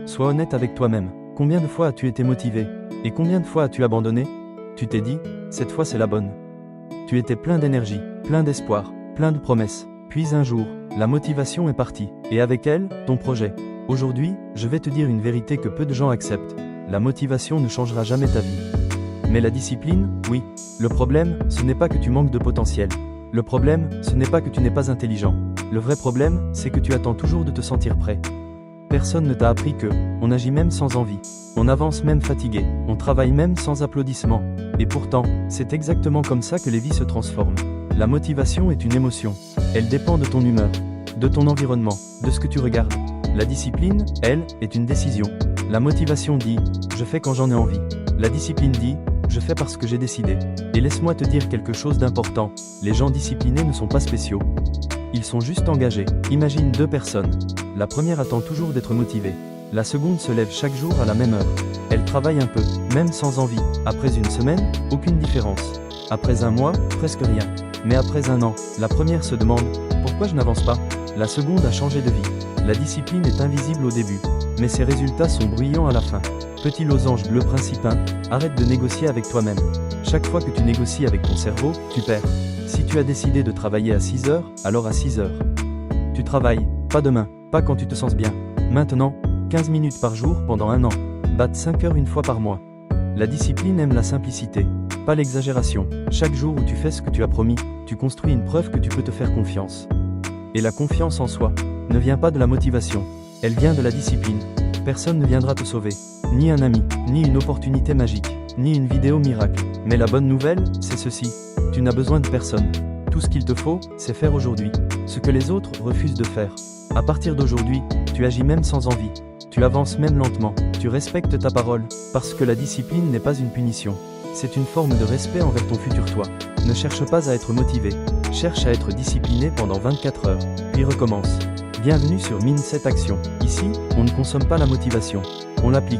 Sois honnête avec toi-même. Combien de fois as-tu été motivé? Et combien de fois as-tu abandonné? Tu t'es dit, cette fois c'est la bonne. Tu étais plein d'énergie, plein d'espoir, plein de promesses. Puis un jour, la motivation est partie. Et avec elle, ton projet. Aujourd'hui, je vais te dire une vérité que peu de gens acceptent. La motivation ne changera jamais ta vie. Mais la discipline, oui. Le problème, ce n'est pas que tu manques de potentiel. Le problème, ce n'est pas que tu n'es pas intelligent. Le vrai problème, c'est que tu attends toujours de te sentir prêt. Personne ne t'a appris que, on agit même sans envie. On avance même fatigué. On travaille même sans applaudissements. Et pourtant, c'est exactement comme ça que les vies se transforment. La motivation est une émotion. Elle dépend de ton humeur, de ton environnement, de ce que tu regardes. La discipline, elle, est une décision. La motivation dit, je fais quand j'en ai envie. La discipline dit, je fais parce que j'ai décidé. Et laisse-moi te dire quelque chose d'important. Les gens disciplinés ne sont pas spéciaux. Ils sont juste engagés. Imagine deux personnes. La première attend toujours d'être motivée. La seconde se lève chaque jour à la même heure. Elle travaille un peu, même sans envie. Après une semaine, aucune différence. Après un mois, presque rien. Mais après un an, la première se demande, pourquoi je n'avance pas? La seconde a changé de vie. La discipline est invisible au début, mais ses résultats sont brillants à la fin. Petit losange bleu principe 1, arrête de négocier avec toi-même. Chaque fois que tu négocies avec ton cerveau, tu perds. Si tu as décidé de travailler à 6 heures, alors à 6 heures. Tu travailles, pas demain, pas quand tu te sens bien. Maintenant, 15 minutes par jour pendant un an. Batte 5 heures une fois par mois. La discipline aime la simplicité, pas l'exagération. Chaque jour où tu fais ce que tu as promis, tu construis une preuve que tu peux te faire confiance. Et la confiance en soi ne vient pas de la motivation, elle vient de la discipline. Personne ne viendra te sauver, ni un ami, ni une opportunité magique, ni une vidéo miracle. Mais la bonne nouvelle, c'est ceci, tu n'as besoin de personne. Tout ce qu'il te faut, c'est faire aujourd'hui ce que les autres refusent de faire. À partir d'aujourd'hui, tu agis même sans envie. Tu avances même lentement, tu respectes ta parole, parce que la discipline n'est pas une punition. C'est une forme de respect envers ton futur toi. Ne cherche pas à être motivé, cherche à être discipliné pendant 24 heures, puis recommence. Bienvenue sur Mindset Action. Ici, on ne consomme pas la motivation, on l'applique.